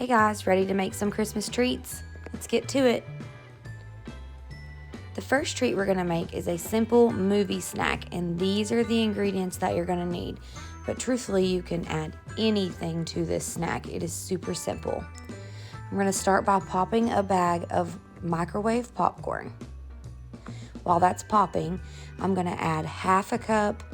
Hey guys, ready to make some Christmas treats? Let's get to it. The first treat we're gonna make is a simple movie snack, and these are the ingredients that you're gonna need. But truthfully, you can add anything to this snack. It is super simple. I'm gonna start by popping a bag of microwave popcorn. While that's popping, I'm gonna add half a cup,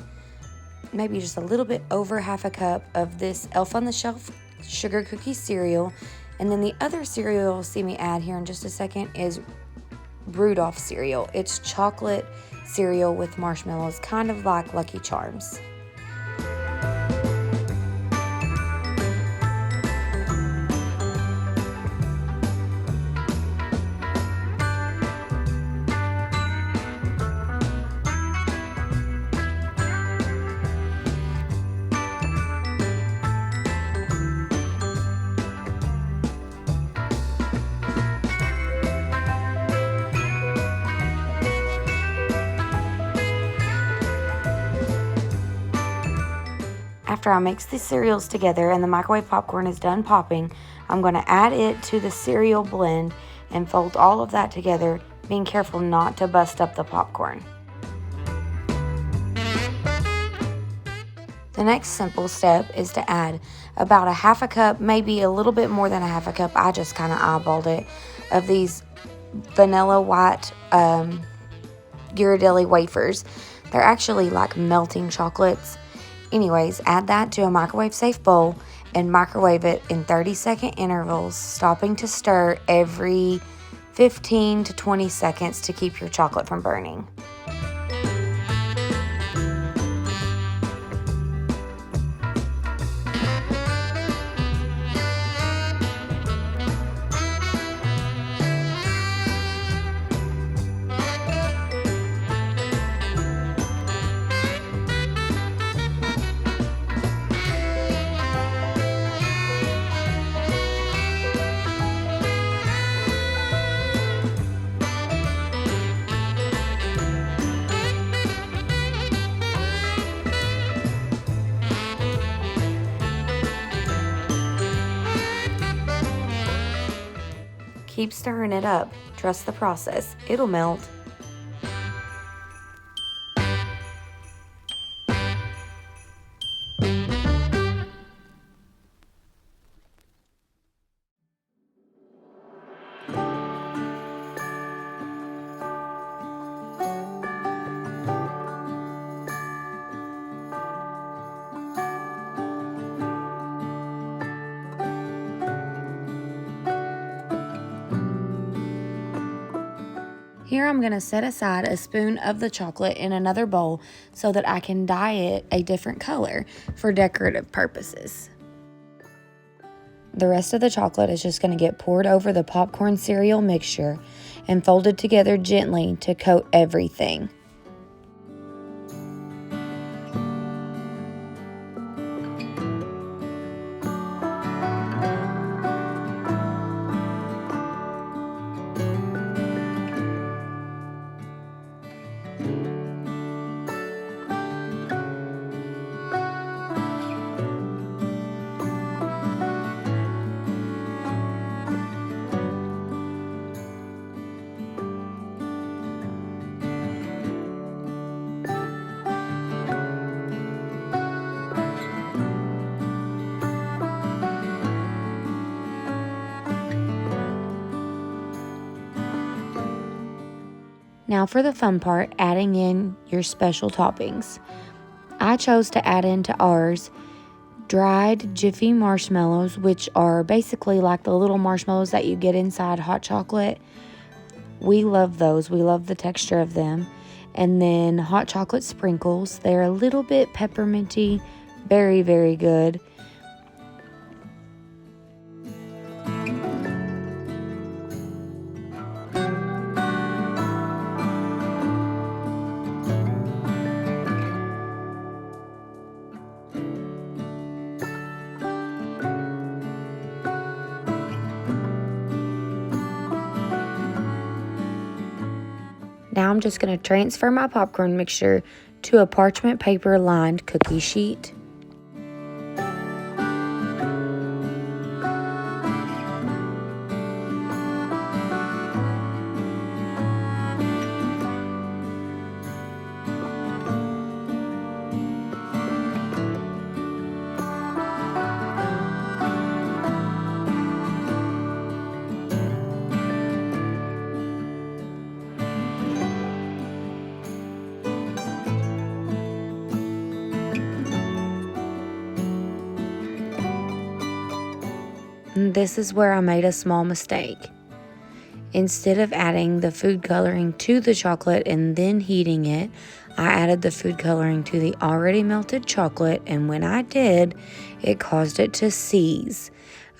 maybe just a little bit over half a cup of this Elf on the Shelf sugar cookie cereal. And then the other cereal you'll see me add here in just a second is Rudolph cereal. It's chocolate cereal with marshmallows, kind of like Lucky Charms. After I mix the cereals together and the microwave popcorn is done popping, I'm going to add it to the cereal blend and fold all of that together, being careful not to bust up the popcorn. The next simple step is to add about a half a cup, maybe a little bit more than a half a cup, I just kind of eyeballed it, of these vanilla white Giradelli wafers. They're actually like melting chocolates. Anyways, add that to a microwave-safe bowl and microwave it in 30-second intervals, stopping to stir every 15 to 20 seconds to keep your chocolate from burning. Keep stirring it up. Trust the process. It'll melt. Here I'm going to set aside a spoon of the chocolate in another bowl so that I can dye it a different color for decorative purposes. The rest of the chocolate is just going to get poured over the popcorn cereal mixture and folded together gently to coat everything. Now for the fun part, adding in your special toppings. I chose to add into ours dried Jiffy marshmallows, which are basically like the little marshmallows that you get inside hot chocolate. We love those. We love the texture of them. And then hot chocolate sprinkles. They're a little bit pepperminty. Very, very good. Now I'm just going to transfer my popcorn mixture to a parchment paper lined cookie sheet. And this is where I made a small mistake. Instead of adding the food coloring to the chocolate and then heating it, I added the food coloring to the already melted chocolate, and when I did, it caused it to seize.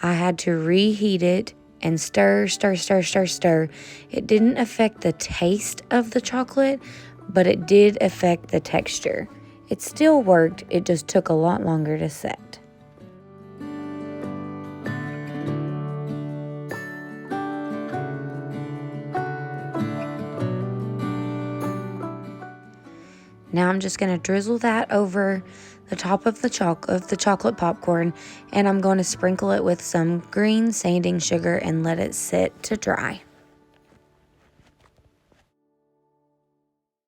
I had to reheat it and stir. It didn't affect the taste of the chocolate, but it did affect the texture. It still worked, it just took a lot longer to set. Now I'm just going to drizzle that over the top of the chocolate popcorn, and I'm going to sprinkle it with some green sanding sugar and let it sit to dry.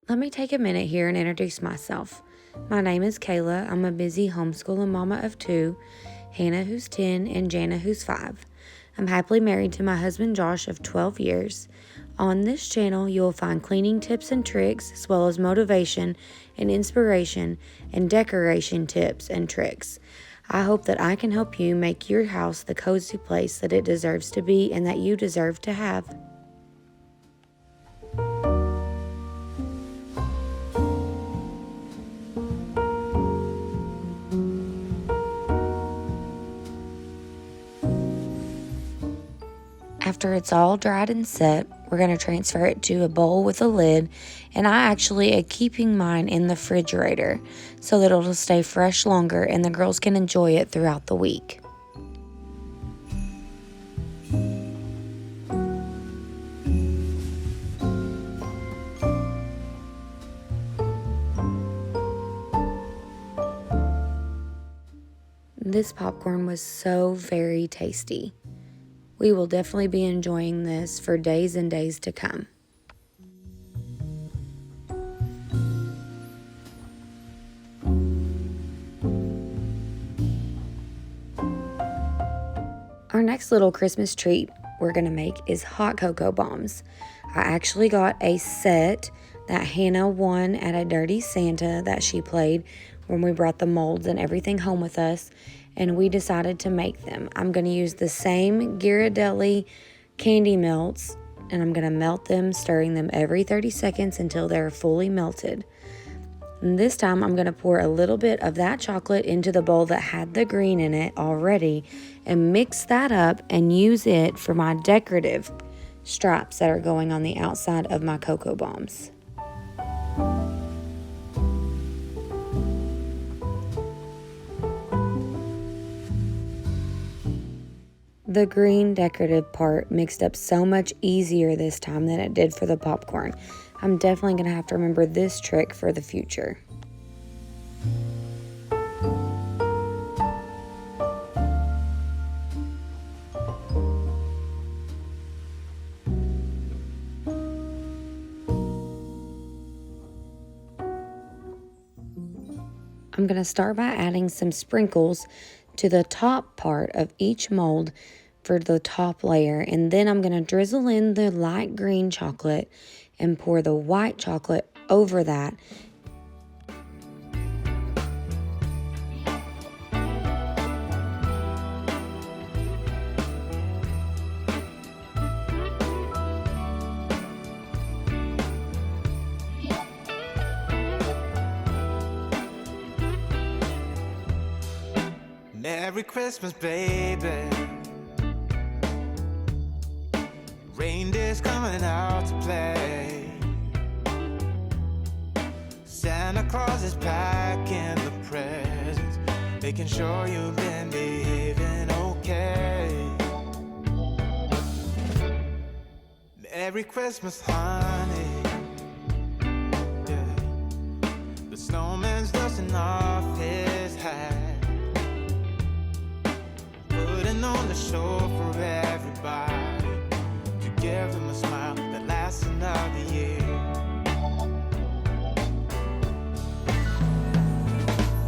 Let me take a minute here and introduce myself. My name is Kayla. I'm a busy homeschooling mama of 2, Hannah who's 10 and Jana who's 5. I'm happily married to my husband Josh of 12 years. On this channel, you will find cleaning tips and tricks, as well as motivation and inspiration and decoration tips and tricks. I hope that I can help you make your house the cozy place that it deserves to be and that you deserve to have. After it's all dried and set, we're going to transfer it to a bowl with a lid, and I actually am keeping mine in the refrigerator so that it'll stay fresh longer and the girls can enjoy it throughout the week. This popcorn was so very tasty. We will definitely be enjoying this for days and days to come. Our next little Christmas treat we're going to make is hot cocoa bombs. I actually got a set that Hannah won at a Dirty Santa that she played when we brought the molds and everything home with us, and we decided to make them. I'm going to use the same Giradelli candy melts, and I'm going to melt them, stirring them every 30 seconds until they're fully melted. And this time I'm going to pour a little bit of that chocolate into the bowl that had the green in it already and mix that up and use it for my decorative stripes that are going on the outside of my cocoa bombs. The green decorative part mixed up so much easier this time than it did for the popcorn. I'm definitely going to have to remember this trick for the future. I'm going to start by adding some sprinkles to the top part of each mold for the top layer, and then I'm going to drizzle in the light green chocolate and pour the white chocolate over that. Merry Christmas, baby. Reindeer's coming out to play. Santa Claus is packing the presents, making sure you've been behaving okay. Merry Christmas, honey. Yeah. The snowman's dusting off his hat, putting on the show for everybody, to give them a smile that lasts another year.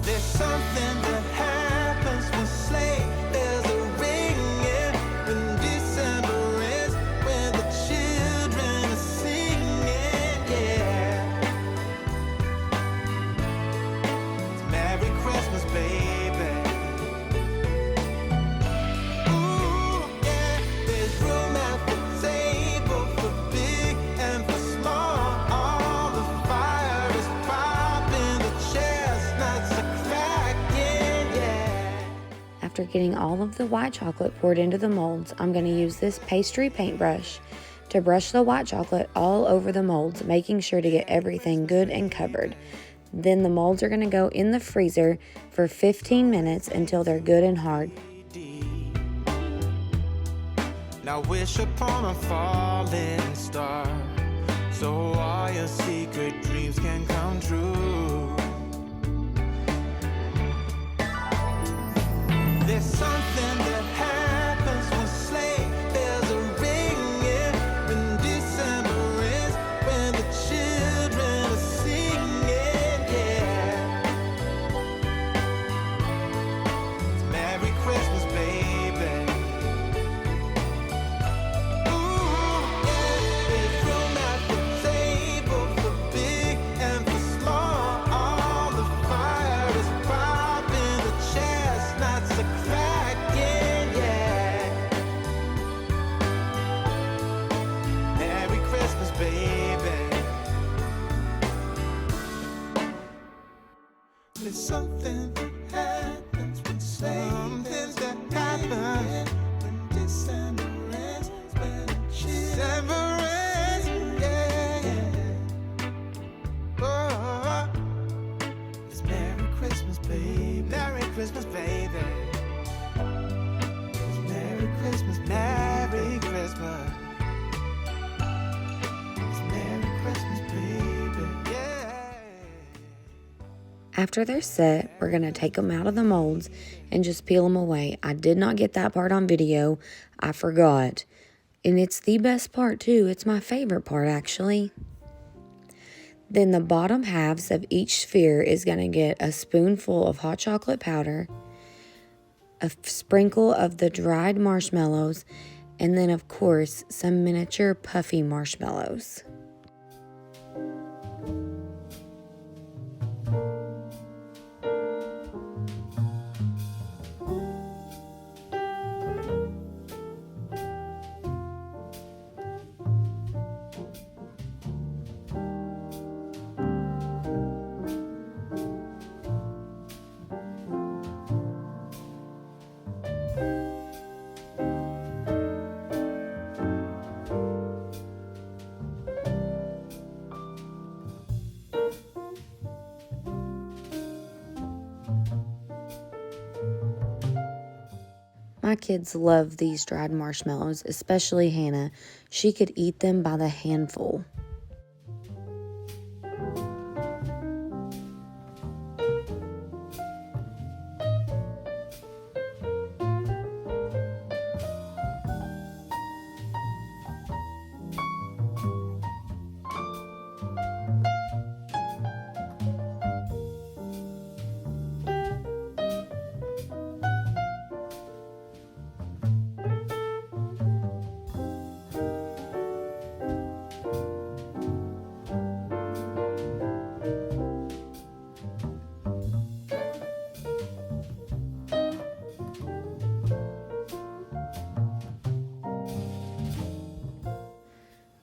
There's something that happens when sleigh bells are ringing, when December ends, when the children are singing, yeah. It's Merry Christmas, baby. Ooh. getting all of the white chocolate poured into the molds, I'm going to use this pastry paintbrush to brush the white chocolate all over the molds, making sure to get everything good and covered. Then the molds are going to go in the freezer for 15 minutes until they're good and hard. Now wish upon a falling star, so all your secret dreams can come true. There's something that happens when sleigh bells are ringing, when December is, when the children are singing, yeah. It's Merry Christmas, baby. Ooh, yeah. There's room at the table for big and for small. All the fire is popping, the chestnuts are cracking, yeah. Merry Christmas, baby. There's something that happens when something that happens when December ends, when December ends, yeah. Oh, it's Merry Christmas, baby. Merry Christmas, baby. It's Merry Christmas, Merry Christmas. It's Merry Christmas, baby. Yeah. After they're set, we're going to take them out of the molds and just peel them away. I did not get that part on video. I forgot. And it's the best part too. It's my favorite part actually. Then the bottom halves of each sphere is going to get a spoonful of hot chocolate powder, a sprinkle of the dried marshmallows, and then of course some miniature puffy marshmallows. My kids love these dried marshmallows, especially Hannah. She could eat them by the handful.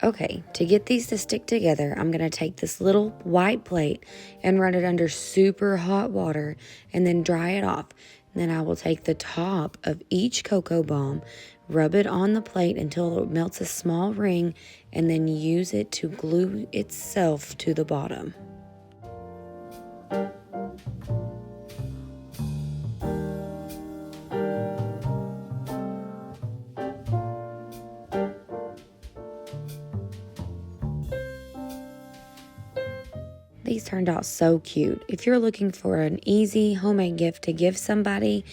Okay, to get these to stick together, I'm going to take this little white plate and run it under super hot water and then dry it off. Then I will take the top of each cocoa bomb, rub it on the plate until it melts a small ring, and then use it to glue itself to the bottom. These turned out so cute. If you're looking for an easy homemade gift to give somebody,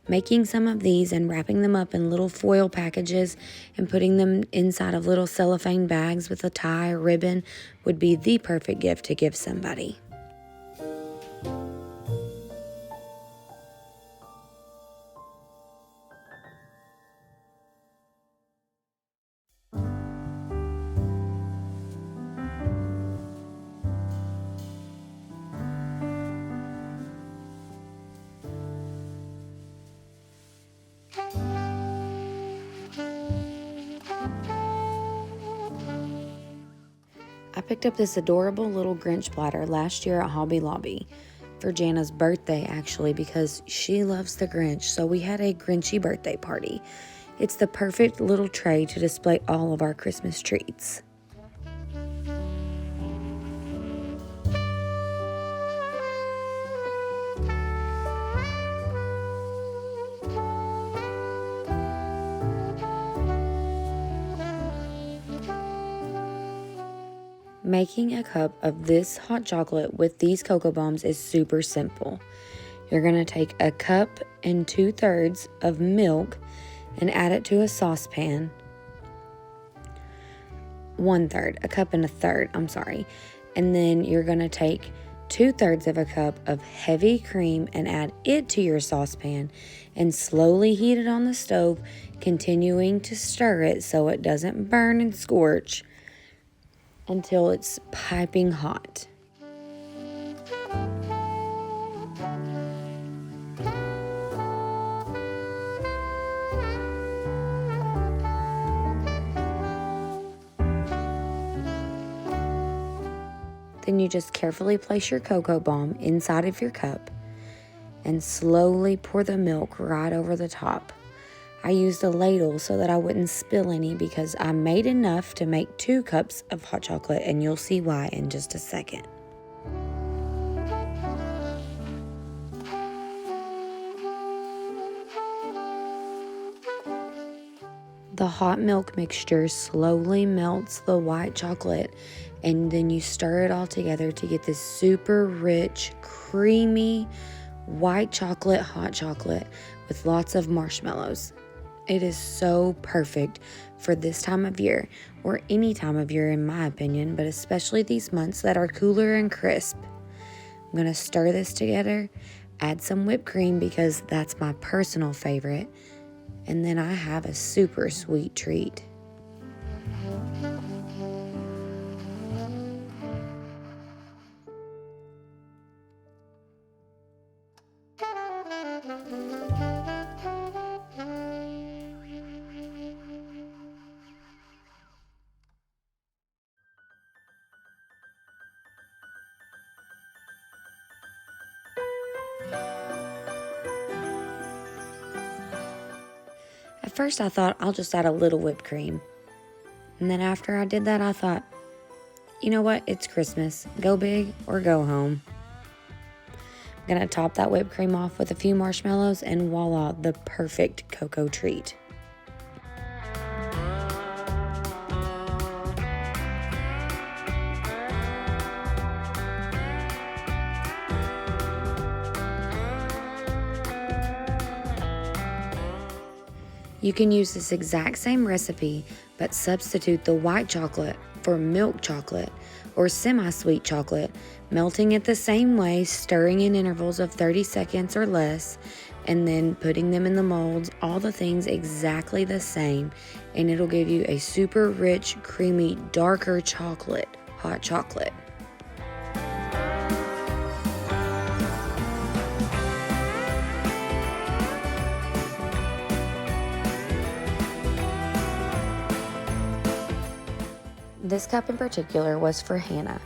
making some of these and wrapping them up in little foil packages and putting them inside of little cellophane bags with a tie or ribbon would be the perfect gift to give somebody. I picked up this adorable little Grinch bladder last year at Hobby Lobby. for Jana's birthday, actually, because she loves the Grinch, so we had a Grinchy birthday party. It's the perfect little tray to display all of our Christmas treats. Making a cup of this hot chocolate with these cocoa bombs is super simple. You're going to take a cup and 2/3 of milk and add it to a saucepan. 1/3, a cup and a third, I'm sorry. And then you're going to take 2/3 of a cup of heavy cream and add it to your saucepan and slowly heat it on the stove, continuing to stir it so it doesn't burn and scorch until it's piping hot. Then you just carefully place your cocoa bomb inside of your cup and slowly pour the milk right over the top. I used a ladle so that I wouldn't spill any because I made enough to make 2 cups of hot chocolate, and you'll see why in just a second. The hot milk mixture slowly melts the white chocolate, and then you stir it all together to get this super rich, creamy, white chocolate, hot chocolate with lots of marshmallows. It is so perfect for this time of year, or any time of year in my opinion, but especially these months that are cooler and crisp. I'm going to stir this together, add some whipped cream because that's my personal favorite, and then I have a super sweet treat. At first I thought I'll just add a little whipped cream. And then after I did that, I thought, you know what? It's Christmas. Go big or go home. I'm going to top that whipped cream off with a few marshmallows, and voila, the perfect cocoa treat. You can use this exact same recipe, but substitute the white chocolate for milk chocolate or semi-sweet chocolate, melting it the same way, stirring in intervals of 30 seconds or less, and then putting them in the molds, all the things exactly the same, and it'll give you a super rich, creamy, darker chocolate, hot chocolate. This cup in particular was for Hannah,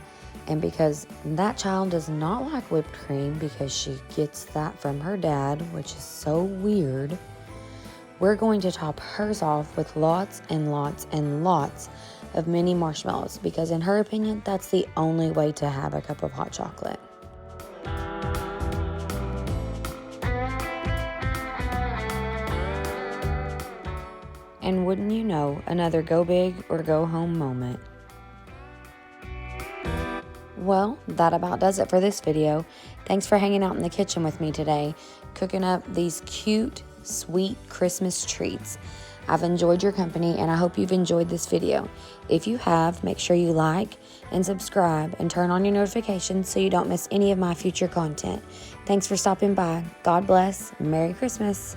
and because that child does not like whipped cream because she gets that from her dad, which is so weird, we're going to top hers off with lots and lots and lots of mini marshmallows because in her opinion, that's the only way to have a cup of hot chocolate. And wouldn't you know, another go big or go home moment. Well, that about does it for this video. Thanks for hanging out in the kitchen with me today, cooking up these cute, sweet Christmas treats. I've enjoyed your company, and I hope you've enjoyed this video. If you have, make sure you like and subscribe and turn on your notifications so you don't miss any of my future content. Thanks for stopping by. God bless. Merry Christmas.